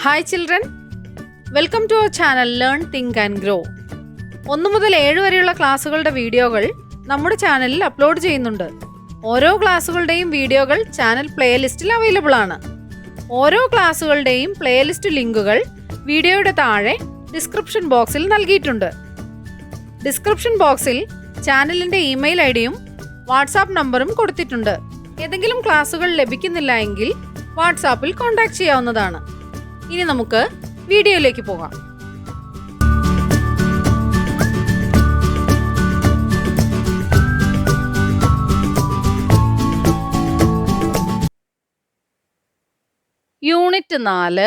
Hi children, welcome to our channel learn think and grow. 1 മുതൽ 7 വരെയുള്ള ക്ലാസ്സുകളുടെ വീഡിയോകൾ നമ്മുടെ ചാനലിൽ അപ്ലോഡ് ചെയ്യുന്നുണ്ട്. ഓരോ ക്ലാസ്സുകളുടെയും വീഡിയോകൾ ചാനൽ പ്ലേലിസ്റ്റിൽ അവൈലബിൾ ആണ്. ഓരോ ക്ലാസ്സുകളുടെയും പ്ലേലിസ്റ്റ് ലിങ്കുകൾ വീഡിയോയുടെ താഴെ ഡിസ്ക്രിപ്ഷൻ ബോക്സിൽ നൽകിയിട്ടുണ്ട്. ഡിസ്ക്രിപ്ഷൻ ബോക്സിൽ ചാനലിൻ്റെ ഇമെയിൽ ഐഡിയും വാട്സാപ്പ് നമ്പറും കൊടുത്തിട്ടുണ്ട്. ഏതെങ്കിലും ക്ലാസ്സുകൾ ലഭിക്കുന്നില്ല എങ്കിൽ വാട്സാപ്പിൽ കോൺടാക്ട് ചെയ്യാവുന്നതാണ്. ഇനി നമുക്ക് വീഡിയോയിലേക്ക് പോകാം. യൂണിറ്റ് 4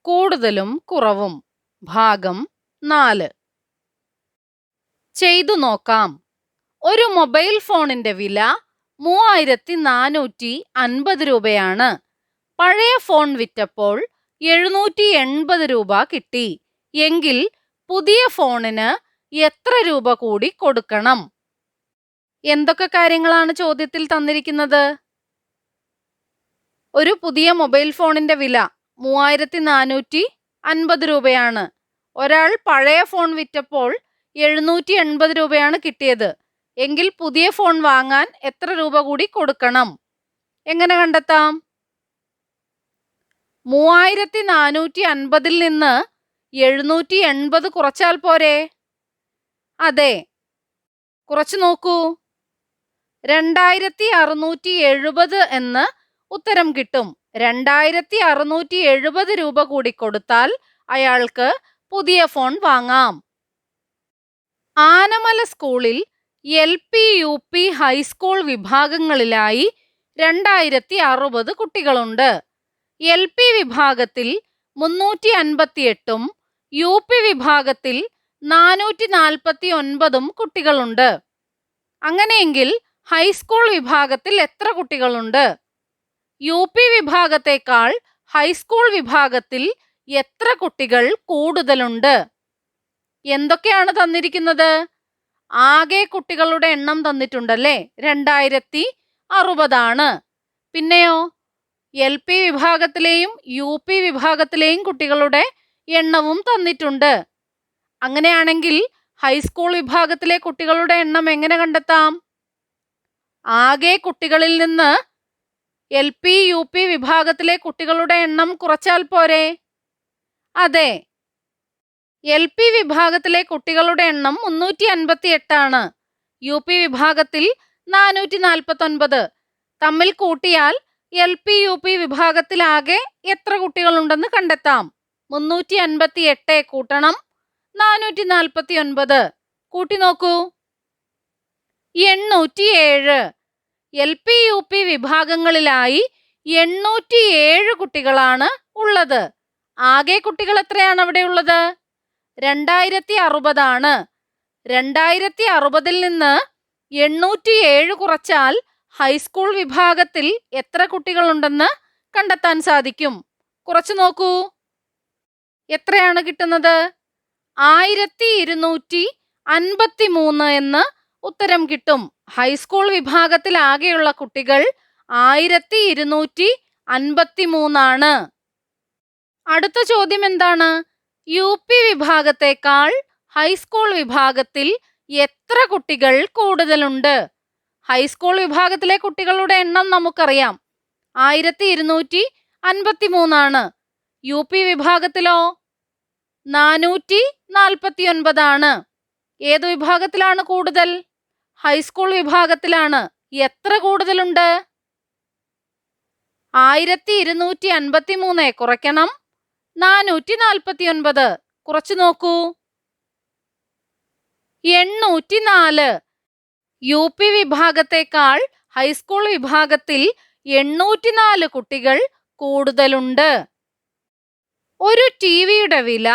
കൂടുതലും കുറവും ഭാഗം 4 ചെയ്തു നോക്കാം. ഒരു മൊബൈൽ ഫോണിന്റെ വില 3450 രൂപയാണ്. പഴയ ഫോൺ വിറ്റപ്പോൾ 780 രൂപ കിട്ടി. എങ്കിൽ പുതിയ ഫോണിന് എത്ര രൂപ കൂടി കൊടുക്കണം? എന്തൊക്കെ കാര്യങ്ങളാണ് ചോദ്യത്തിൽ തന്നിരിക്കുന്നത്? ഒരു പുതിയ മൊബൈൽ ഫോണിന്റെ വില 3450 രൂപയാണ്. ഒരാൾ പഴയ ഫോൺ വിറ്റപ്പോൾ 780 രൂപയാണ് കിട്ടിയത്. എങ്കിൽ പുതിയ ഫോൺ വാങ്ങാൻ എത്ര രൂപ കൂടി കൊടുക്കണം? എങ്ങനെ കണ്ടെത്താം? 3450 നിന്ന് 780 കുറച്ചാൽ പോരെ? അതെ, കുറച്ചു നോക്കൂ. 2670 എന്ന് ഉത്തരം കിട്ടും. 2670 രൂപ കൂടി കൊടുത്താൽ അയാൾക്ക് പുതിയ ഫോൺ വാങ്ങാം. ആനമല സ്കൂളിൽ LP, UP, ഹൈസ്കൂൾ വിഭാഗങ്ങളിലായി 2060 കുട്ടികളുണ്ട്. LP വിഭാഗത്തിൽ 358ഉം UP വിഭാഗത്തിൽ 449ഉം കുട്ടികളുണ്ട്. അങ്ങനെയെങ്കിൽ ഹൈസ്കൂൾ വിഭാഗത്തിൽ എത്ര കുട്ടികളുണ്ട്? UP വിഭാഗത്തേക്കാൾ ഹൈസ്കൂൾ വിഭാഗത്തിൽ എത്ര കുട്ടികൾ കൂടുതലുണ്ട്? എന്തൊക്കെയാണ് തന്നിരിക്കുന്നത്? ആകെ കുട്ടികളുടെ എണ്ണം തന്നിട്ടുണ്ടല്ലേ, 2060 ആണ്. പിന്നെയോ LP വിഭാഗത്തിലെയും UP വിഭാഗത്തിലെയും കുട്ടികളുടെ എണ്ണവും തന്നിട്ടുണ്ട്. അങ്ങനെയാണെങ്കിൽ ഹൈസ്കൂൾ വിഭാഗത്തിലെ കുട്ടികളുടെ എണ്ണം എങ്ങനെ കണ്ടെത്താം? ആകെ കുട്ടികളിൽ നിന്ന് LP, UP വിഭാഗത്തിലെ കുട്ടികളുടെ എണ്ണം കുറച്ചാൽ പോരെ? അതെ, LP വിഭാഗത്തിലെ കുട്ടികളുടെ എണ്ണം 358 ആണ്. UP വിഭാഗത്തിൽ 449. തമ്മിൽ കൂട്ടിയാൽ LP, UP വിഭാഗത്തിലാകെ എത്ര കുട്ടികളുണ്ടെന്ന് കണ്ടെത്താം. 358 കൂട്ടണം 449. കൂട്ടി നോക്കൂ. 807. LP, UP വിഭാഗങ്ങളിലായി 807 കുട്ടികളാണ് ഉള്ളത്. ആകെ കുട്ടികൾ എത്രയാണ് അവിടെ ഉള്ളത്? 2060 ആണ്. 2060 നിന്ന് 807 കുറച്ചാൽ ഹൈസ്കൂൾ വിഭാഗത്തിൽ എത്ര കുട്ടികളുണ്ടെന്ന് കണ്ടെത്താൻ സാധിക്കും. കുറച്ചു നോക്കൂ. എത്രയാണ് കിട്ടുന്നത്? 1253 എന്ന് ഉത്തരം കിട്ടും. ഹൈസ്കൂൾ വിഭാഗത്തിൽ ആകെയുള്ള കുട്ടികൾ 1253 ആണ്. അടുത്ത ചോദ്യം എന്താണ്? UP വിഭാഗത്തേക്കാൾ ഹൈസ്കൂൾ വിഭാഗത്തിൽ എത്ര കുട്ടികൾ കൂടുതലുണ്ട്? ഹൈസ്കൂൾ വിഭാഗത്തിലെ കുട്ടികളുടെ എണ്ണം നമുക്കറിയാം, 1253 ആണ്. UP വിഭാഗത്തിലോ 449 ആണ്. ഏതു വിഭാഗത്തിലാണ് കൂടുതൽ? ഹൈസ്കൂൾ വിഭാഗത്തിലാണ്. എത്ര കൂടുതലുണ്ട്? 1253 കുറയ്ക്കണം 449. കുറച്ചു നോക്കൂ. 804. UP വിഭാഗത്തേക്കാൾ ഹൈസ്കൂൾ വിഭാഗത്തിൽ 804 കുട്ടികൾ കൂടുതലുണ്ട്. ഒരു ടിവിയുടെ വില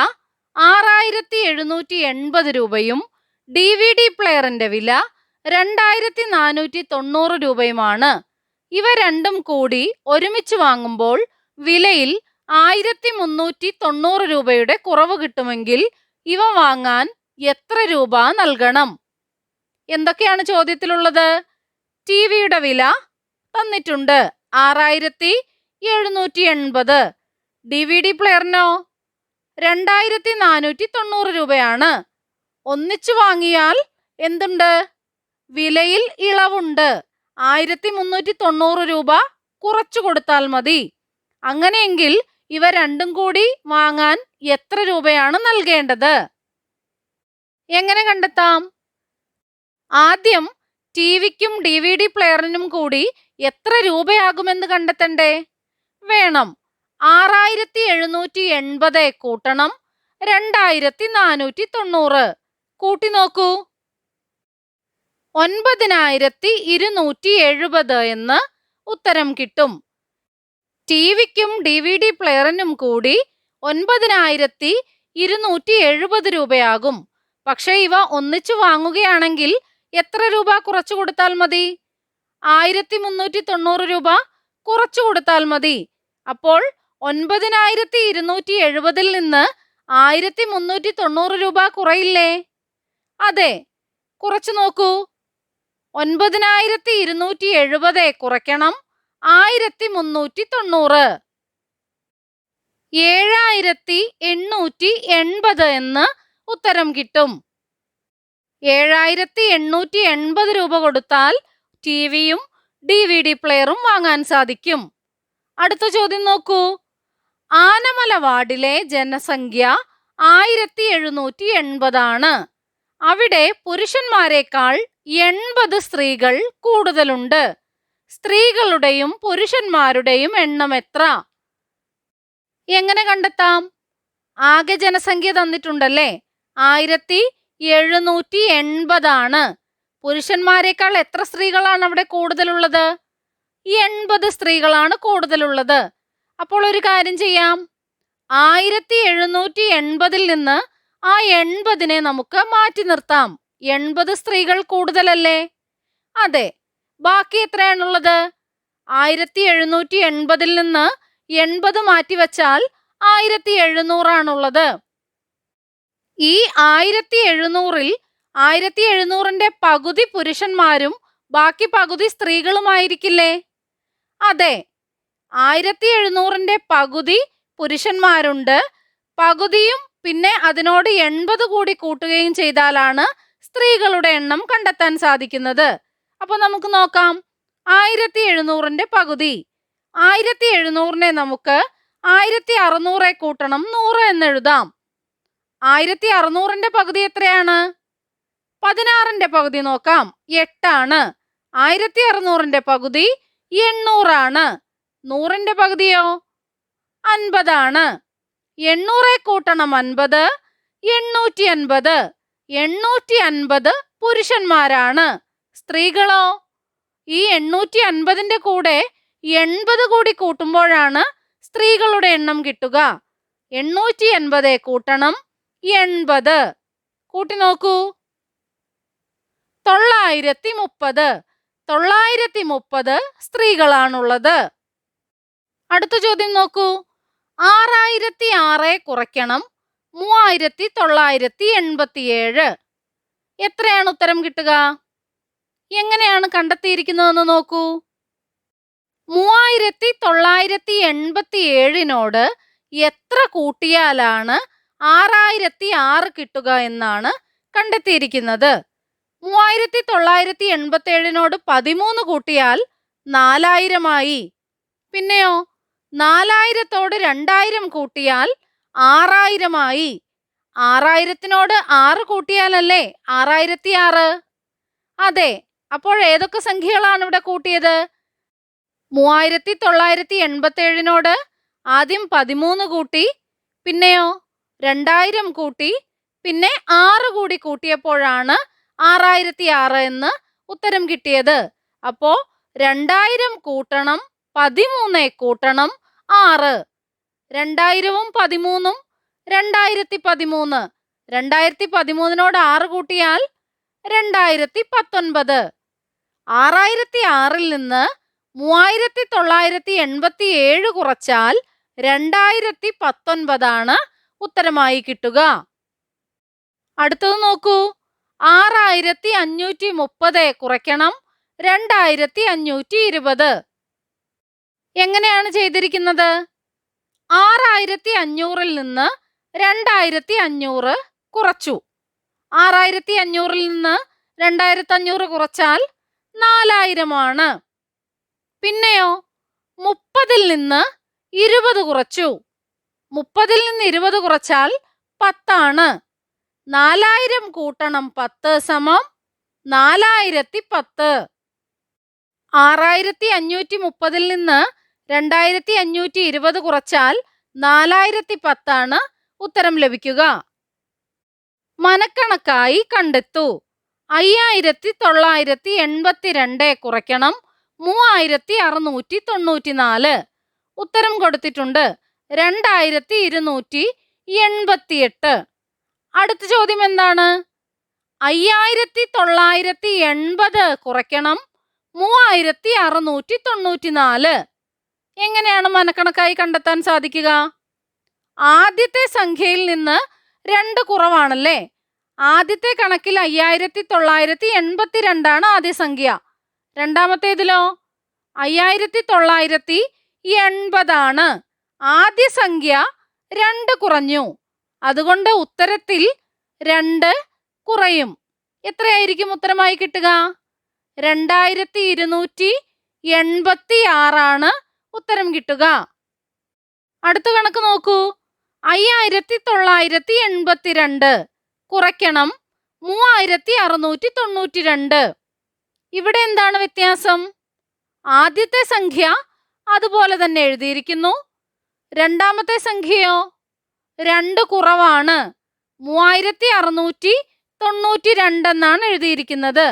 6780 രൂപയും DVD പ്ലെയറിന്റെ വില 2490 രൂപയുമാണ്. ഇവ രണ്ടും കൂടി ഒരുമിച്ച് വാങ്ങുമ്പോൾ വിലയിൽ 1390 രൂപയുടെ കുറവ് കിട്ടുമെങ്കിൽ ഇവ വാങ്ങാൻ എത്ര രൂപ നൽകണം? എന്തൊക്കെയാണ് ചോദ്യത്തിലുള്ളത്? ടിവിയുടെ വില തന്നിട്ടുണ്ട് 6780. DVD പ്ലെയറിനോ 2490 രൂപയാണ്. ഒന്നിച്ചു വാങ്ങിയാൽ എന്തുണ്ട്? വിലയിൽ ഇളവുണ്ട്. 1390 രൂപ കുറച്ചു കൊടുത്താൽ മതി. അങ്ങനെയെങ്കിൽ ഇവ രണ്ടും കൂടി വാങ്ങാൻ എത്ര രൂപയാണ് നൽകേണ്ടത്? എങ്ങനെ കണ്ടെത്താം? ആദ്യം ടിവിക്കും DVD പ്ലെയറിനും കൂടി എത്ര രൂപയാകുമെന്ന് കണ്ടെത്തണ്ടേ? വേണം. 6780 കൂട്ടണം 2490. കൂട്ടി നോക്കൂ. 9270 എന്ന് ഉത്തരം കിട്ടും. ടിവിക്കും DVD പ്ലെയറിനും കൂടി 9270 രൂപയാകും. പക്ഷെ ഇവ ഒന്നിച്ചു വാങ്ങുകയാണെങ്കിൽ എത്ര രൂപ കുറച്ചു കൊടുത്താൽ മതി? 1390 രൂപ കുറച്ചു കൊടുത്താൽ മതി. അപ്പോൾ 9270 നിന്ന് 1390 രൂപ കുറയില്ലേ? അതെ, കുറച്ചു നോക്കൂ. 9270 കുറയ്ക്കണം 1390. 7880 എന്ന് ഉത്തരം കിട്ടും. 7880 രൂപ കൊടുത്താൽ ടിവിയും DVD പ്ലെയറും വാങ്ങാൻ സാധിക്കും. അടുത്ത ചോദ്യം നോക്കൂ. ആനമല വാർഡിലെ ജനസംഖ്യ 1780 ആണ്. അവിടെ പുരുഷന്മാരെക്കാൾ 80 സ്ത്രീകൾ കൂടുതലുണ്ട്. സ്ത്രീകളുടെയും പുരുഷന്മാരുടെയും എണ്ണം എത്ര? എങ്ങനെ കണ്ടെത്താം? ആകെ ജനസംഖ്യ തന്നിട്ടുണ്ടല്ലേ, 1780 ആണ്. പുരുഷന്മാരെക്കാൾ എത്ര സ്ത്രീകളാണ് അവിടെ കൂടുതലുള്ളത്? 80 സ്ത്രീകളാണ് കൂടുതലുള്ളത്. അപ്പോൾ ഒരു കാര്യം ചെയ്യാം. 1780 നിന്ന് ആ 80നെ നമുക്ക് മാറ്റി നിർത്താം. 80 സ്ത്രീകൾ കൂടുതലല്ലേ? അതെ. ബാക്കി എത്രയാണുള്ളത്? 1780 നിന്ന് 80 മാറ്റിവെച്ചാൽ 1700 ആണുള്ളത്. ഈ 1700-ൽ 1700-ന്റെ പകുതി പുരുഷന്മാരും ബാക്കി പകുതി സ്ത്രീകളുമായിരിക്കില്ലേ? അതെ. 1700-ന്റെ പകുതി പുരുഷന്മാരുണ്ട്, പകുതിയും പിന്നെ അതിനോട് 80 കൂടി കൂട്ടുകയും ചെയ്താലാണ് സ്ത്രീകളുടെ എണ്ണം കണ്ടെത്താൻ സാധിക്കുന്നത്. അപ്പൊ നമുക്ക് നോക്കാം. 1700-ന്റെ പകുതി 1700-നെ നമുക്ക് 1600 കൂട്ടണം 100 എന്നെഴുതാം. 1600-ന്റെ പകുതി എത്രയാണ്? 16-ന്റെ പകുതി നോക്കാം, 8 ആണ്. 1600-ന്റെ പകുതി 800 ആണ്. 100-ന്റെ പകുതിയോ? 50 ആണ്. 800 കൂട്ടണം 50, 850. 850 പുരുഷന്മാരാണ്. സ്ത്രീകളോ? ഈ 850-ന്റെ കൂടെ 80 കൂടി കൂട്ടുമ്പോഴാണ് സ്ത്രീകളുടെ എണ്ണം കിട്ടുക. 880 കൂട്ടണം 80. കൂട്ടി നോക്കൂ. 930. 930 സ്ത്രീകളാണുള്ളത്. അടുത്ത ചോദ്യം നോക്കൂ. 6006 കുറയ്ക്കണം 3987. എത്രയാണ് ഉത്തരം കിട്ടുക? എങ്ങനെയാണ് കണ്ടെത്തിയിരിക്കുന്നതെന്ന് നോക്കൂ. 3987-നോട് എത്ര കൂട്ടിയാലാണ് 6006 കിട്ടുക എന്നാണ് കണ്ടെത്തിയിരിക്കുന്നത്. 3987-നോട് 13 കൂട്ടിയാൽ 4000 ആയി. പിന്നെയോ 4000-തോട് 2000 കൂട്ടിയാൽ 6000 ആയി. 6000-നോട് 6 കൂട്ടിയാലല്ലേ 6006? അതെ. അപ്പോൾ ഏതൊക്കെ സംഖ്യകളാണ് ഇവിടെ കൂട്ടിയത്? 3987-നോട് ആദ്യം 13 കൂട്ടി, പിന്നെയോ 2000 കൂട്ടി, പിന്നെ 6 കൂടി കൂട്ടിയപ്പോഴാണ് 6006 എന്ന് ഉത്തരം കിട്ടിയത്. അപ്പോ 2000 കൂട്ടണം 13 കൂട്ടണം 6. 2000-ഉം 13-ഉം 2013. 2013-നോട് 6 കൂട്ടിയാൽ 2019. 6006-ൽ നിന്ന് 3987 കുറച്ചാൽ 2019 ആണ് ഉത്തരമായി കിട്ടുക. അടുത്തത് നോക്കൂ. 6530 കുറയ്ക്കണം 2520. എങ്ങനെയാണ് ചെയ്തിരിക്കുന്നത്? 6500-ൽ നിന്ന് 2500 കുറച്ചു. 6500-ൽ നിന്ന് 2500 കുറച്ചാൽ 4000 ആണ്. പിന്നെയോ 30-ൽ നിന്ന് 20 കുറച്ചു. 30-ൽ നിന്ന് 20 കുറച്ചാൽ 10 ആണ്. 4000 കൂട്ടണം 10 സമം 4010. 6530-ൽ നിന്ന് 2520 കുറച്ചാൽ 4010 ആണ് ഉത്തരം ലഭിക്കുക. മനക്കണക്കായി കണ്ടെത്തൂ. 5982 കുറയ്ക്കണം 3694. ഉത്തരം കൊടുത്തിട്ടുണ്ട് 2288. അടുത്ത ചോദ്യം എന്താണ്? 5980 കുറയ്ക്കണം 3694. എങ്ങനെയാണ് മനക്കണക്കായി കണ്ടെത്താൻ സാധിക്കുക? ആദ്യത്തെ സംഖ്യയിൽ നിന്ന് 2 കുറവാണല്ലേ. ആദ്യത്തെ കണക്കിൽ 5982 ആണ് ആദ്യ സംഖ്യ. രണ്ടാമത്തേതിലോ 5980 ആണ്. ആദ്യ സംഖ്യ 2 കുറഞ്ഞു. അതുകൊണ്ട് ഉത്തരത്തിൽ 2 കുറയും. എത്രയായിരിക്കും ഉത്തരമായി കിട്ടുക? 2286 ആണ് ഉത്തരം കിട്ടുക. അടുത്ത കണക്ക് നോക്കൂ. 5982 കുറയ്ക്കണം 3692. ഇവിടെ എന്താണ് വ്യത്യാസം? ആദ്യത്തെ സംഖ്യ അതുപോലെ തന്നെ എഴുതിയിരിക്കുന്നു. രണ്ടാമത്തെ സംഖ്യയോ 2 കുറവാണ്. 3692 എന്നാണ് എഴുതിയിരിക്കുന്നത്.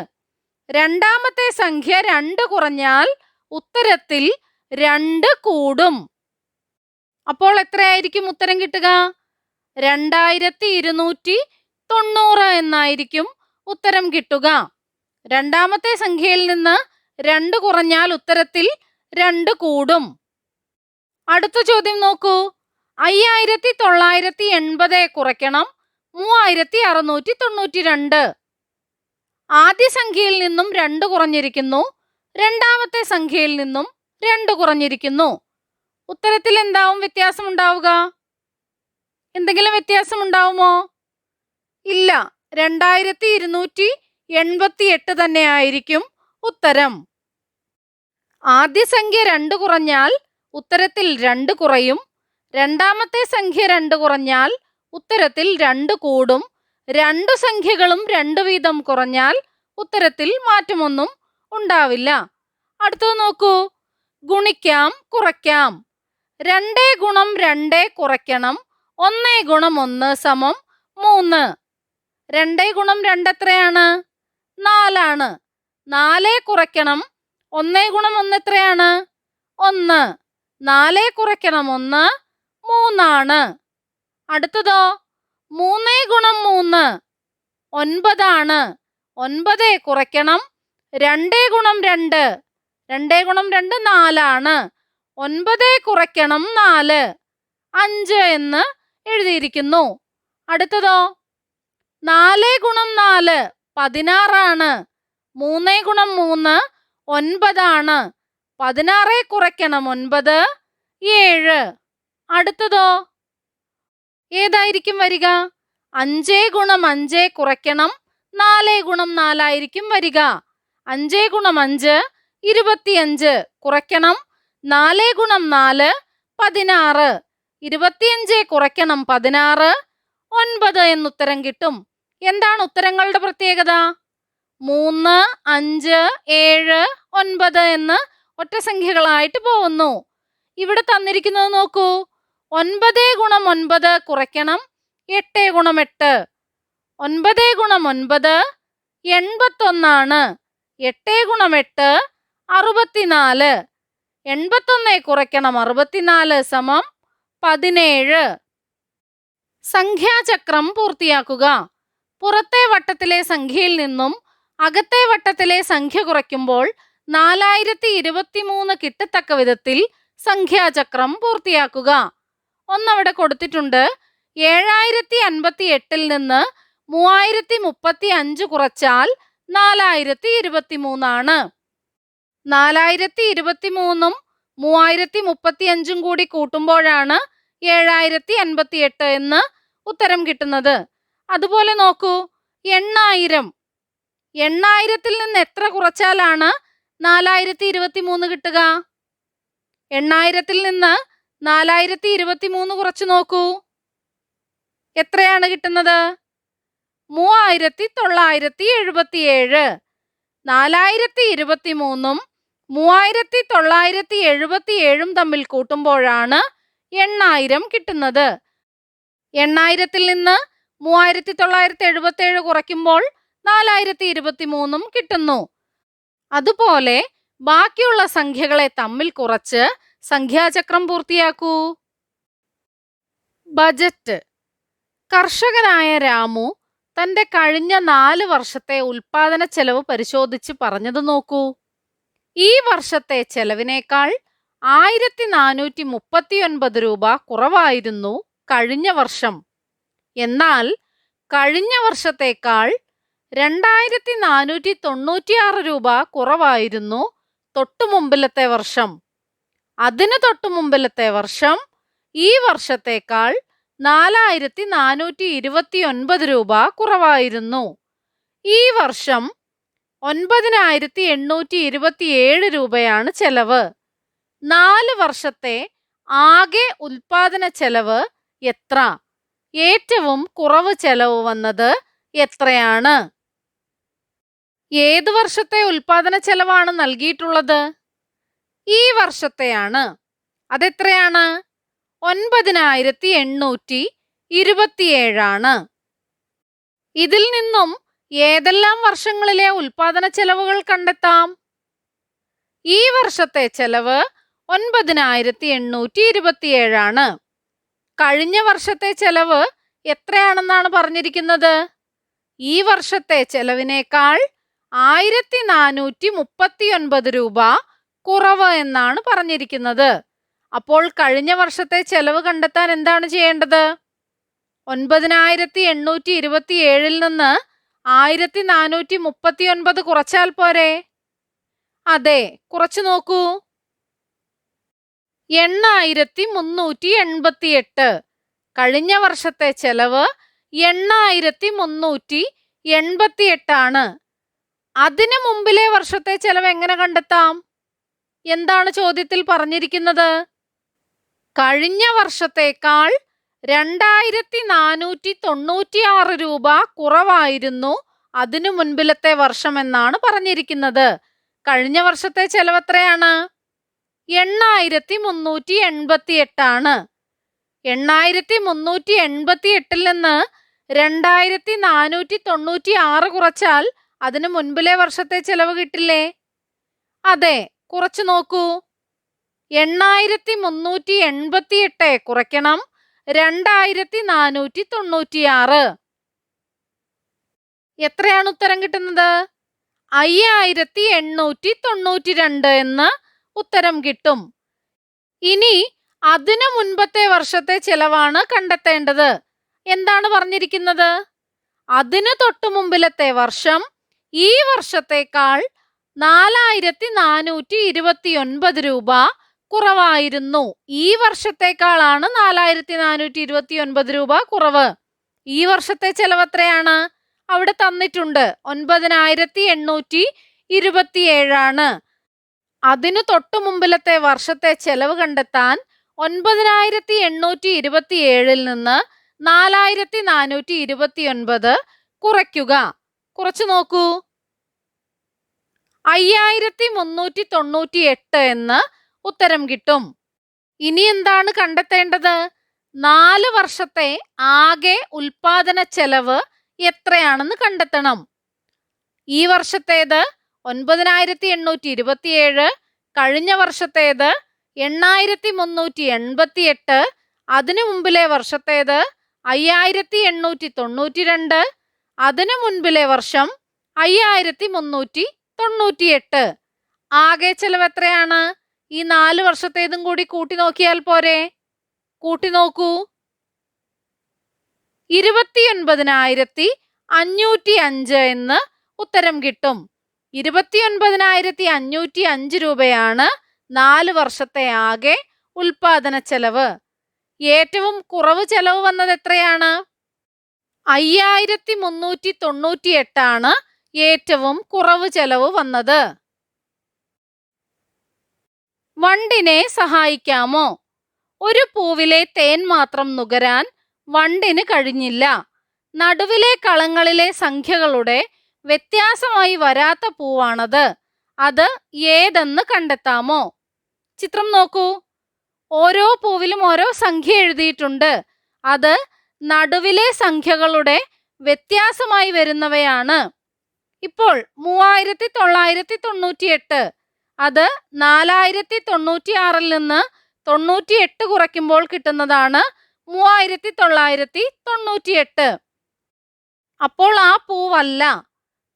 രണ്ടാമത്തെ സംഖ്യ 2 കുറഞ്ഞാൽ ഉത്തരത്തിൽ 2 കൂടും. അപ്പോൾ എത്രയായിരിക്കും ഉത്തരം കിട്ടുക? 2290 എന്നായിരിക്കും ഉത്തരം കിട്ടുക. രണ്ടാമത്തെ സംഖ്യയിൽ നിന്ന് 2 കുറഞ്ഞാൽ ഉത്തരത്തിൽ 2 കൂടും. അടുത്ത ചോദ്യം നോക്കൂ. 5980 കുറയ്ക്കണം 3692. ആദ്യ സംഖ്യയിൽ നിന്നും 2 കുറഞ്ഞിരിക്കുന്നു. രണ്ടാമത്തെ സംഖ്യയിൽ നിന്നും 2 കുറഞ്ഞിരിക്കുന്നു. ഉത്തരത്തിൽ എന്താവും വ്യത്യാസം ഉണ്ടാവുക? എന്തെങ്കിലും വ്യത്യാസം ഉണ്ടാവുമോ? ഇല്ല. 2288 തന്നെ ആയിരിക്കും ഉത്തരം. ആദ്യ സംഖ്യ 2 കുറഞ്ഞാൽ ഉത്തരത്തിൽ 2 കുറയും. രണ്ടാമത്തെ സംഖ്യ 2 കുറഞ്ഞാൽ ഉത്തരത്തിൽ 2 കൂടും. 2 സംഖ്യകളും 2 വീതം കുറഞ്ഞാൽ ഉത്തരത്തിൽ മാറ്റമൊന്നും ഉണ്ടാവില്ല. അടുത്തത് നോക്കൂ. ഗുണിക്കാം കുറയ്ക്കാം. 2 ഗുണം 2 കുറയ്ക്കണം 1 ഗുണം 1 സമം 3. 2 ഗുണം 2 എത്രയാണ്? 4 ആണ്. 4 കുറയ്ക്കണം 1 ഗുണം 1 എത്രയാണ്? 1. 4 കുറയ്ക്കണം 1 3 ആണ്. അടുത്തതോ 3 ഗുണം 3 9 ആണ്. 9 കുറയ്ക്കണം 2 ഗുണം 2. 2 ഗുണം 2 4 ആണ്. 9 കുറയ്ക്കണം 4 5 എന്ന് എഴുതിയിരിക്കുന്നു. അടുത്തതോ 4 ഗുണം 4 16 ആണ്. 3 ഗുണം 3 9 ആണ്. 16 കുറയ്ക്കണം 9 7. അടുത്തതോ ഏതായിരിക്കും വരിക? 5 ഗുണം 5 കുറയ്ക്കണം 4 ഗുണം 4 ആയിരിക്കും വരിക. 5 ഗുണം 5 25 കുറയ്ക്കണം 4 ഗുണം 4 16. 25 കുറയ്ക്കണം 16 9 എന്നുത്തരം കിട്ടും. എന്താണ് ഉത്തരങ്ങളുടെ പ്രത്യേകത? 3 5 7 9 എന്ന് ഒറ്റസംഖ്യകളായിട്ട് പോകുന്നു. ഇവിടെ തന്നിരിക്കുന്നത് നോക്കൂ. 9 ഗുണം 9 കുറയ്ക്കണം 8 ഗുണം 8. 9 ഗുണം 9 81 ആണ്. 8 ഗുണം 8 64. 81 കുറയ്ക്കണം 64 സമം 17. സംഖ്യാചക്രം പൂർത്തിയാക്കുക. പുറത്തെ വട്ടത്തിലെ സംഖ്യയിൽ നിന്നും അകത്തെ വട്ടത്തിലെ സംഖ്യ കുറയ്ക്കുമ്പോൾ 4023 കിട്ടത്തക്ക വിധത്തിൽ സംഖ്യാചക്രം പൂർത്തിയാക്കുക. ഒന്നവിടെ കൊടുത്തിട്ടുണ്ട്. 7058-ൽ നിന്ന് 3035 കുറച്ചാൽ 4023 ആണ്. 4023-ഉം 3035-ഉം കൂടി കൂട്ടുമ്പോഴാണ് 7058 എന്ന് ഉത്തരം കിട്ടുന്നത്. അതുപോലെ നോക്കൂ, 8000. 8000-ൽ നിന്ന് എത്ര കുറച്ചാലാണ് 4023 കിട്ടുക? 8000-ൽ നിന്ന് 4023 കുറച്ച് നോക്കൂ, എത്രയാണ് കിട്ടുന്നത്? 3977. 4023-ഉം 3977-ഉം തമ്മിൽ കൂട്ടുമ്പോഴാണ് 8000 കിട്ടുന്നത്. 8000-ൽ നിന്ന് 3977 കുറയ്ക്കുമ്പോൾ 4023-ഉം കിട്ടുന്നു. അതുപോലെ ബാക്കിയുള്ള സംഖ്യകളെ തമ്മിൽ കുറച്ച് സംഖ്യാചക്രം പൂർത്തിയാക്കൂ. ബജറ്റ്. കർഷകനായ രാമു തന്റെ കഴിഞ്ഞ 4 വർഷത്തെ ഉൽപാദന ചെലവ് പരിശോധിച്ച് പറഞ്ഞത് നോക്കൂ. ഈ വർഷത്തെ ചെലവിനേക്കാൾ 1439 രൂപ കുറവായിരുന്നു കഴിഞ്ഞ വർഷം. എന്നാൽ കഴിഞ്ഞ വർഷത്തേക്കാൾ 2496 രൂപ കുറവായിരുന്നു തൊട്ടുമുമ്പിലത്തെ വർഷം. അതിന് തൊട്ടുമുമ്പിലത്തെ വർഷം ഈ വർഷത്തേക്കാൾ 4429 രൂപ കുറവായിരുന്നു. ഈ വർഷം 9827 രൂപയാണ് ചെലവ്. 4 വർഷത്തെ ആകെ ഉൽപാദന ചെലവ് എത്ര? ഏറ്റവും കുറവ് ചെലവ് വന്നത് എത്രയാണ്? ഏത് വർഷത്തെ ഉൽപാദന ചെലവാണ് നൽകിയിട്ടുള്ളത്? ഈ വർഷത്തെയാണ്. അതെത്രയാണ്? 9827 ആണ്. ഇതിൽ നിന്നും ഏതെല്ലാം വർഷങ്ങളിലെ ഉൽപാദന ചെലവുകൾ കണ്ടെത്താം? ഈ വർഷത്തെ ചെലവ് 9827 ആണ്. കഴിഞ്ഞ വർഷത്തെ ചെലവ് എത്രയാണെന്നാണ് പറഞ്ഞിരിക്കുന്നത്? ഈ വർഷത്തെ ചെലവിനേക്കാൾ 1439 രൂപ കുറവ് എന്നാണ് പറഞ്ഞിരിക്കുന്നത്. അപ്പോൾ കഴിഞ്ഞ വർഷത്തെ ചെലവ് കണ്ടെത്താൻ എന്താണ് ചെയ്യേണ്ടത്? 9827-ൽ നിന്ന് 1439 കുറച്ചാൽ പോരെ? അതെ, കുറച്ചു നോക്കൂ. 8388. കഴിഞ്ഞ വർഷത്തെ ചെലവ് 8388 ആണ്. അതിനു മുമ്പിലെ വർഷത്തെ ചെലവ് എങ്ങനെ കണ്ടെത്താം? എന്താണ് ചോദ്യത്തിൽ പറഞ്ഞിരിക്കുന്നത്? കഴിഞ്ഞ വർഷത്തേക്കാൾ 2496 രൂപ കുറവായിരുന്നു അതിനു മുൻപിലത്തെ വർഷം എന്നാണ് പറഞ്ഞിരിക്കുന്നത്. കഴിഞ്ഞ വർഷത്തെ ചെലവ് എത്രയാണ്? 8388 ആണ്. 8388-ൽ നിന്ന് 2496 കുറച്ചാൽ അതിനു മുൻപിലെ വർഷത്തെ ചെലവ് കിട്ടില്ലേ? അതെ, കുറച്ചു നോക്കൂ. 8388 കുറയ്ക്കണം 2496. എത്രയാണ് ഉത്തരം കിട്ടുന്നത്? 5892 എന്ന് ഉത്തരം കിട്ടും. ഇനി അതിനു മുൻപത്തെ വർഷത്തെ ചെലവാണ് കണ്ടെത്തേണ്ടത്. എന്താണ് പറഞ്ഞിരിക്കുന്നത്? അതിനു തൊട്ടു മുമ്പിലത്തെ വർഷം ഈ വർഷത്തേക്കാൾ 4429 രൂപ കുറവായിരുന്നു. ഈ വർഷത്തേക്കാളാണ് 4429 രൂപ കുറവ്. ഈ വർഷത്തെ ചെലവ് എത്രയാണ്? അവിടെ തന്നിട്ടുണ്ട്, 9827 ആണ്. അതിനു തൊട്ടു മുമ്പിലത്തെ വർഷത്തെ ചെലവ് കണ്ടെത്താൻ 9827-ൽ നിന്ന് 4429 കുറയ്ക്കുക. കുറച്ചു നോക്കൂ. 5398 എന്ന് ഉത്തരം കിട്ടും. ഇനി എന്താണ് കണ്ടെത്തേണ്ടത്? 4 വർഷത്തെ ആകെ ഉൽപാദന ചെലവ് എത്രയാണെന്ന് കണ്ടെത്തണം. ഈ വർഷത്തേത് 9827, കഴിഞ്ഞ വർഷത്തേത് 8388, അതിനു മുമ്പിലെ വർഷത്തേത് 5892, അതിനു മുൻപിലെ വർഷം 5398. ആകെ ചെലവ് എത്രയാണ്? ഈ 4 വർഷത്തേതും കൂടി കൂട്ടി നോക്കിയാൽ പോരെ? കൂട്ടി നോക്കൂ. 29505 എന്ന് ഉത്തരം കിട്ടും. 29505 രൂപയാണ് 4 വർഷത്തെ ആകെ ഉൽപാദന ചെലവ്. ഏറ്റവും കുറവ് ചെലവ് വന്നത് എത്രയാണ്? 5398 ഏറ്റവും കുറവ് ചെലവ് വന്നത്. വണ്ടിനെ സഹായിക്കാമോ? ഒരു പൂവിലെ തേൻ മാത്രം നുകരാൻ വണ്ടിന് കഴിഞ്ഞില്ല. നടുവിലെ കളങ്ങളിലെ സംഖ്യകളുടെ വ്യത്യാസമായി വരാത്ത പൂവാണത്. അത് ഏതെന്ന് കണ്ടെത്താമോ? ചിത്രം നോക്കൂ. ഓരോ പൂവിലും ഓരോ സംഖ്യ എഴുതിയിട്ടുണ്ട്. അത് നടുവിലെ സംഖ്യകളുടെ വ്യത്യാസമായി വരുന്നവയാണ്. ഇപ്പോൾ 3998 അത് 4096 നിന്ന് 98 കുറയ്ക്കുമ്പോൾ കിട്ടുന്നതാണ് 3998. അപ്പോൾ ആ പൂവല്ല.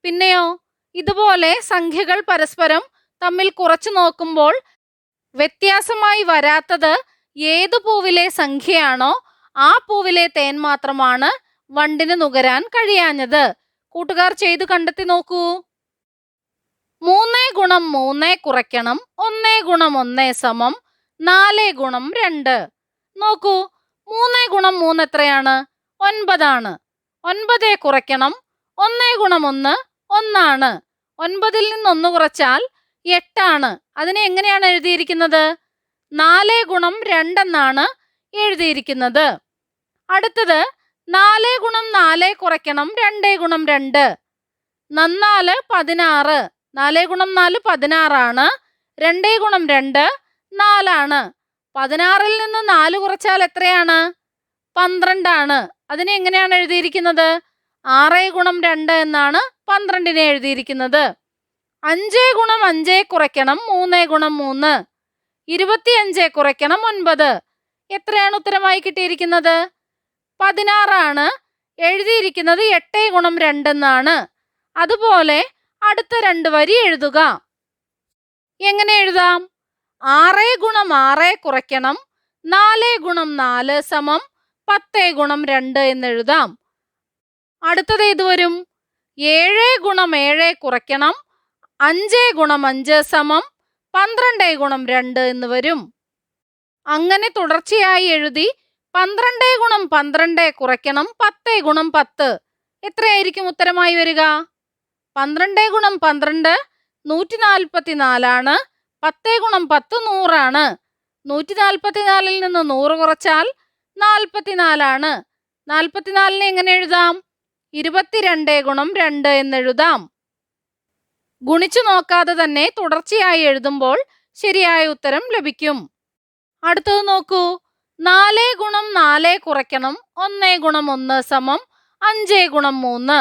പിന്നെയോ? ഇതുപോലെ സംഖ്യകൾ പരസ്പരം തമ്മിൽ കുറച്ചു നോക്കുമ്പോൾ വ്യത്യാസമായി വരാത്തത് ഏതു പൂവിലെ സംഖ്യയാണോ ആ പൂവിലെ തേൻ മാത്രമാണ് വണ്ടിന് നുകരാൻ കഴിയാഞ്ഞത്. കൂട്ടുകാർ ചെയ്തു കണ്ടെത്തി നോക്കൂ. 3 ഗുണം 3 കുറയ്ക്കണം 1 ഗുണം 1 സമം 4 ഗുണം 2. നോക്കൂ, 3 ഗുണം 3 എത്രയാണ്? 9 ആണ്. 9 കുറയ്ക്കണം 1 ഗുണം 1 1 9ൽ നിന്ന് 1 കുറച്ചാൽ 8 ആണ്. അതിനെ എങ്ങനെയാണ് എഴുതിയിരിക്കുന്നത്? 4 ഗുണം 2 എന്നാണ് എഴുതിയിരിക്കുന്നത്. അടുത്തത് 4 ഗുണം 4 കുറയ്ക്കണം 2 ഗുണം 2. 4 16. 4 ഗുണം 4 16 ആണ്. 2 ഗുണം 2 4 ആണ്. 16ൽ നിന്ന് 4 കുറച്ചാൽ എത്രയാണ്? 12 ആണ്. അതിനെ എങ്ങനെയാണ് എഴുതിയിരിക്കുന്നത്? 6 ഗുണം 2 എന്നാണ് 12നെ എഴുതിയിരിക്കുന്നത്. 5 ഗുണം 5 കുറയ്ക്കണം 3 ഗുണം 3. 25 കുറയ്ക്കണം 9. എത്രയാണ് ഉത്തരമായി കിട്ടിയിരിക്കുന്നത്? 16 ആണ്. എഴുതിയിരിക്കുന്നത് 8 ഗുണം 2 എന്നാണ്. അതുപോലെ അടുത്ത 2 വരി എഴുതുക. എങ്ങനെ എഴുതാം? 6 ഗുണം 6 കുറയ്ക്കണം 4 ഗുണം 4 സമം 10 ഗുണം 2 എന്നെഴുതാം. അടുത്തത് ഏത് വരും? 7 ഗുണം 7 കുറയ്ക്കണം 5 ഗുണം 5 സമം 12 ഗുണം 2 എന്ന് വരും. അങ്ങനെ തുടർച്ചയായി എഴുതി 12 ഗുണം 12 കുറയ്ക്കണം 10 ഗുണം 10. എത്രയായിരിക്കും ഉത്തരമായി വരിക? 12 ഗുണം 12 144 ആണ്. 10 ഗുണം 10 100 ആണ്. 144ൽ നിന്ന് 100 കുറച്ചാൽ 44 ആണ്. 44നെ എങ്ങനെ എഴുതാം? 22 ഗുണം 2 എന്നെഴുതാം. ഗുണിച്ചു നോക്കാതെ തന്നെ തുടർച്ചയായി എഴുതുമ്പോൾ ശരിയായ ഉത്തരം ലഭിക്കും. അടുത്തത് നോക്കൂ. 4 ഗുണം 4 കുറയ്ക്കണം 1 ഗുണം 1 സമം 5 ഗുണം 3.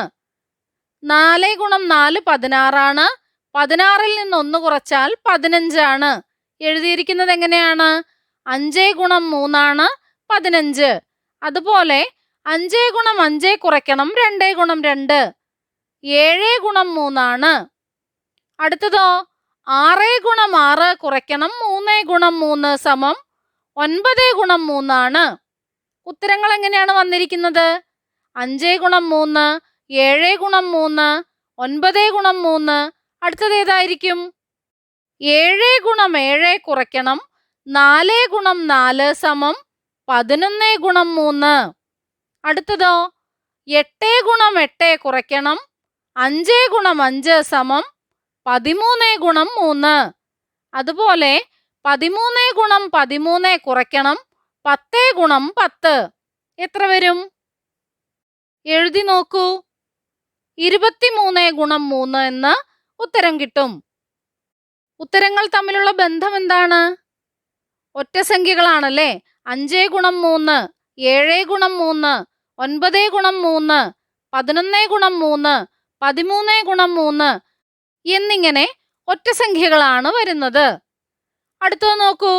4 ഗുണം 4 16 ആണ്. 16ൽ നിന്ന് 1 കുറച്ചാൽ 15 ആണ്. എഴുതിയിരിക്കുന്നത് എങ്ങനെയാണ്? 5 ഗുണം 3 ആണ് 15. അതുപോലെ 5 ഗുണം 5 കുറയ്ക്കണം 2 ഗുണം 2. 7 ഗുണം 3 ആണ്. അടുത്തതോ? 6 ഗുണം 6 കുറയ്ക്കണം 3 ഗുണം 3 സമം 9 ഗുണം 3 ആണ്. ഉത്തരങ്ങൾ എങ്ങനെയാണ് വന്നിരിക്കുന്നത്? 5 ഗുണം 3, 7 ഗുണം 3, 9 ഗുണം 3. അടുത്തത് ഏതായിരിക്കും? 7 ഗുണം 7 കുറയ്ക്കണം 4 ഗുണം 4 സമം 11 ഗുണം 3. അടുത്തതോ? 8 ഗുണം 8 കുറയ്ക്കണം 5 ഗുണം 5 സമം 13 ഗുണം 3. അതുപോലെ 13 ഗുണം 13 കുറയ്ക്കണം 10 ഗുണം 10. എത്ര വരും? എഴുതി നോക്കൂ. 23 ഗുണം 3 എന്ന് ഉത്തരം കിട്ടും. ഉത്തരങ്ങൾ തമ്മിലുള്ള ബന്ധം എന്താണ്? ഒറ്റ സംഖ്യകളാണല്ലേ. 5 ഗുണം 3, 7 ഗുണം 3, 9 ഗുണം 3, 11 ഗുണം 3, 13 ഗുണം 3 എന്നിങ്ങനെ ഒറ്റ സംഖ്യകളാണ് വരുന്നത്. അടുത്തത് നോക്കൂ.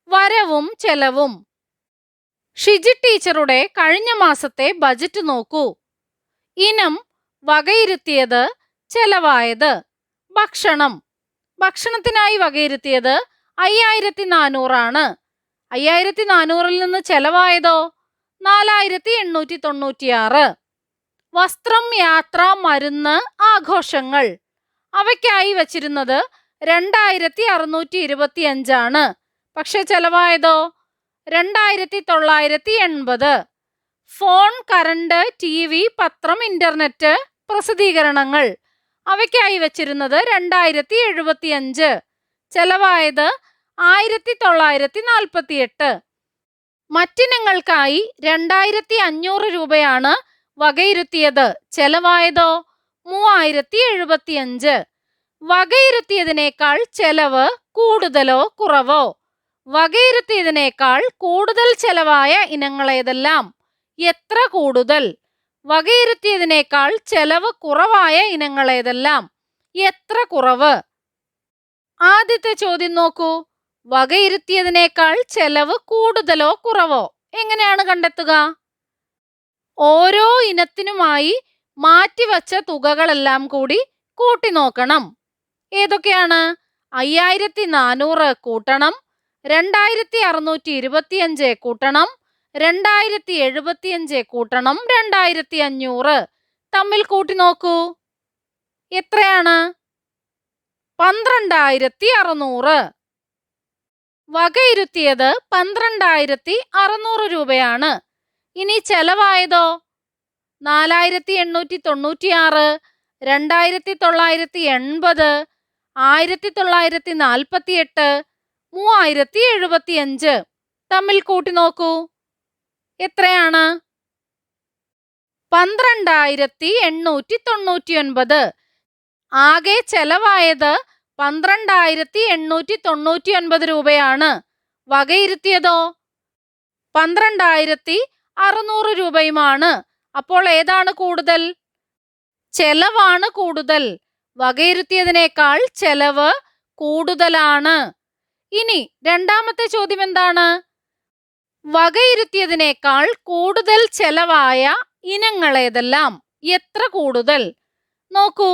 വരവും ചെലവും. ഷിജി ടീച്ചറുടെ കഴിഞ്ഞ മാസത്തെ ബജറ്റ് നോക്കൂ. ഇനം വകയിരുത്തിയത്, ചെലവായത്. ഭക്ഷണം. ഭക്ഷണത്തിനായി വകയിരുത്തിയത് 5400 ആണ്. 5400ൽ നിന്ന് ചെലവായതോ 4896. വസ്ത്രം, യാത്ര, മരുന്ന്, ആഘോഷങ്ങൾ അവയ്ക്കായി വച്ചിരുന്നത് 2625 ആണ്. പക്ഷെ ചെലവായതോ 2980. ഫോൺ, കറണ്ട്, TV, പത്രം, ഇന്റർനെറ്റ്, പ്രസിദ്ധീകരണങ്ങൾ അവയ്ക്കായി വച്ചിരുന്നത് 2075. ചെലവായത് 1948. മറ്റിനങ്ങൾക്കായി 2500 രൂപയാണ് വകയിരുത്തിയത്. ചെലവായതോ 3075. വകയിരുത്തിയതിനേക്കാൾ ചെലവ് കൂടുതലോ കുറവോ? വകയിരുത്തിയതിനേക്കാൾ കൂടുതൽ ചെലവായ ഇനങ്ങളേതെല്ലാം? എത്ര കൂടുതൽ? വകയിരുത്തിയതിനേക്കാൾ ചെലവ് കുറവായ ഇനങ്ങളേതെല്ലാം? എത്ര കുറവ്? ആദ്യത്തെ ചോദ്യം നോക്കൂ. വകയിരുത്തിയതിനേക്കാൾ ചെലവ് കൂടുതലോ കുറവോ? എങ്ങനെയാണ് കണ്ടെത്തുക? ഓരോ ഇനത്തിനുമായി മാറ്റിവച്ച തുകകളെല്ലാം കൂടി കൂട്ടി നോക്കണം. ഏതൊക്കെയാണ്? 5400 കൂട്ടണം, 2625 കൂട്ടണം, 2075 കൂട്ടണം, 2500 തമ്മിൽ കൂട്ടി നോക്കൂ. എത്രയാണ്? 12600. വകയിരുത്തിയത് 12600 രൂപയാണ്. ഇനി ചെലവായതോ? 4896, 2980, 1948, 3075 തമ്മിൽ കൂട്ടി നോക്കൂ. എത്രയാണ്? 12899. ആകെ ചെലവായത് 12899 രൂപയാണ്. വകയിരുത്തിയതോ 12600 രൂപയുമാണ്. അപ്പോൾ ഏതാണ് കൂടുതൽ? ചെലവാണ് കൂടുതൽ. വകയിരുത്തിയതിനേക്കാൾ ചെലവ് കൂടുതലാണ്. ഇനി രണ്ടാമത്തെ ചോദ്യം എന്താണ്? വകയിരുത്തിയതിനേക്കാൾ കൂടുതൽ ചെലവായ ഇനങ്ങളേതെല്ലാം? എത്ര കൂടുതൽ? നോക്കൂ,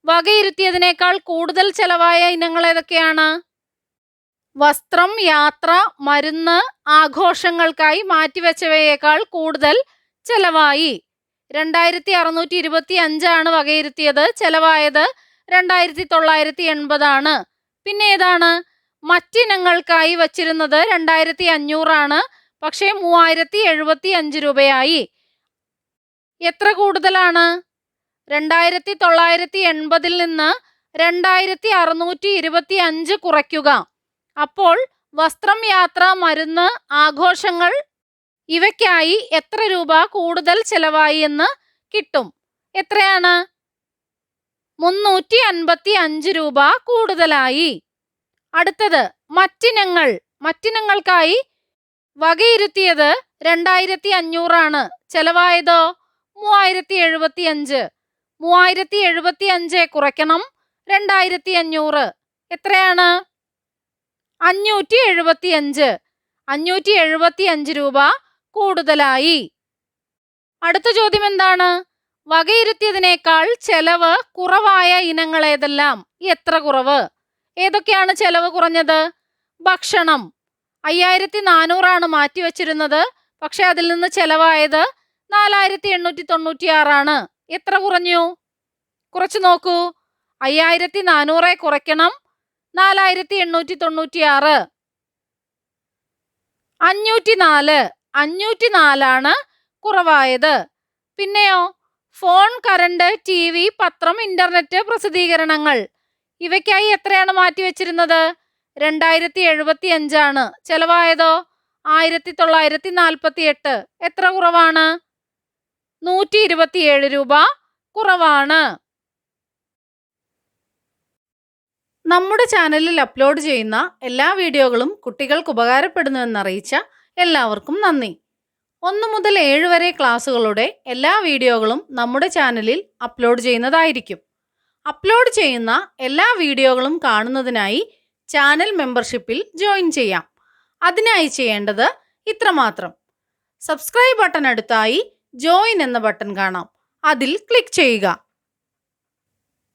വകയിരുത്തിയതിനേക്കാൾ കൂടുതൽ ചെലവായ ഇനങ്ങൾ ഏതൊക്കെയാണ്? വസ്ത്രം, യാത്ര, മരുന്ന്, ആഘോഷങ്ങൾക്കായി മാറ്റിവെച്ചവയേക്കാൾ കൂടുതൽ ചെലവായി. 2625 ആണ് വകയിരുത്തിയത്. ചെലവായത് 2980 ആണ്. പിന്നെ ഏതാണ്? മറ്റിനങ്ങൾക്കായി വച്ചിരുന്നത് 2500 ആണ്. പക്ഷേ 3075 രൂപയായി. എത്ര കൂടുതലാണ്? 2980 നിന്ന് 2625 കുറയ്ക്കുക. അപ്പോൾ വസ്ത്രം, യാത്ര, മരുന്ന്, ആഘോഷങ്ങൾ ഇവയ്ക്കായി എത്ര രൂപ കൂടുതൽ ചെലവായി എന്ന് കിട്ടും. എത്രയാണ്? 355 രൂപ കൂടുതലായി. അടുത്തത് മറ്റിനങ്ങൾ. മറ്റിനങ്ങൾക്കായി വകയിരുത്തിയത് 2500 ആണ്. ചെലവായതോ 3075. 3075 കുറയ്ക്കണം 2500. എത്രയാണ്? 575. 575 രൂപ കൂടുതലായി. അടുത്ത ചോദ്യം എന്താണ്? വകയിരുത്തിയതിനേക്കാൾ ചെലവ് കുറവായ ഇനങ്ങൾ ഏതെല്ലാം? എത്ര കുറവ്? ഏതൊക്കെയാണ് ചെലവ് കുറഞ്ഞത്? ഭക്ഷണം 5400 ആണ് മാറ്റിവെച്ചിരുന്നത്. പക്ഷെ അതിൽ നിന്ന് ചെലവായത് 4896 ആണ്. എത്ര കുറഞ്ഞു? കുറച്ച് നോക്കൂ. 5400 കുറയ്ക്കണം 4896. 504. 504 ആണ് കുറവായത്. പിന്നെയോ ഫോൺ, കറണ്ട്, TV, പത്രം, ഇന്റർനെറ്റ്, പ്രസിദ്ധീകരണങ്ങൾ ഇവയ്ക്കായി എത്രയാണ് മാറ്റിവെച്ചിരുന്നത്? 2075 ആണ്. ചെലവായതോ 1948. എത്ര കുറവാണ്? 127 രൂപ കുറവാണ്. നമ്മുടെ ചാനലിൽ അപ്ലോഡ് ചെയ്യുന്ന എല്ലാ വീഡിയോകളും കുട്ടികൾക്ക് ഉപകാരപ്പെടുന്നുവെന്നറിയിച്ച എല്ലാവർക്കും നന്ദി. 1 മുതൽ 7 വരെ ക്ലാസ്സുകളുടെ എല്ലാ വീഡിയോകളും നമ്മുടെ ചാനലിൽ അപ്ലോഡ് ചെയ്യുന്നതായിരിക്കും. അപ്ലോഡ് ചെയ്യുന്ന എല്ലാ വീഡിയോകളും കാണുന്നതിനായി ചാനൽ മെമ്പർഷിപ്പിൽ ജോയിൻ ചെയ്യാം. അതിനായി ചെയ്യേണ്ടത് ഇത്രമാത്രം. സബ്സ്ക്രൈബ് ബട്ടൺ അടുത്തായി ജോയിൻ എന്ന ബട്ടൺ കാണാം. അതിൽ ക്ലിക്ക് ചെയ്യുക.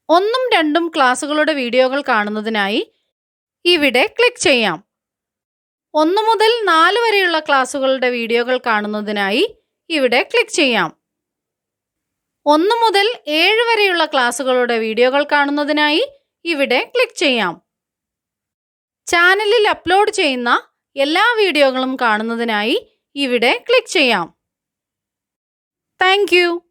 1ഉം 2ഉം ക്ലാസ്സുകളുടെ വീഡിയോകൾ കാണുന്നതിനായി ഇവിടെ ക്ലിക്ക് ചെയ്യാം. 1 മുതൽ 4 വരെയുള്ള ക്ലാസ്സുകളുടെ വീഡിയോകൾ കാണുന്നതിനായി ഇവിടെ ക്ലിക്ക് ചെയ്യാം. 1 മുതൽ 7 വരെയുള്ള ക്ലാസ്സുകളുടെ വീഡിയോകൾ കാണുന്നതിനായി ഇവിടെ ക്ലിക്ക് ചെയ്യാം. ചാനലിൽ അപ്ലോഡ് ചെയ്യുന്ന എല്ലാ വീഡിയോകളും കാണുന്നതിനായി ഇവിടെ ക്ലിക്ക് ചെയ്യാം. Thank you.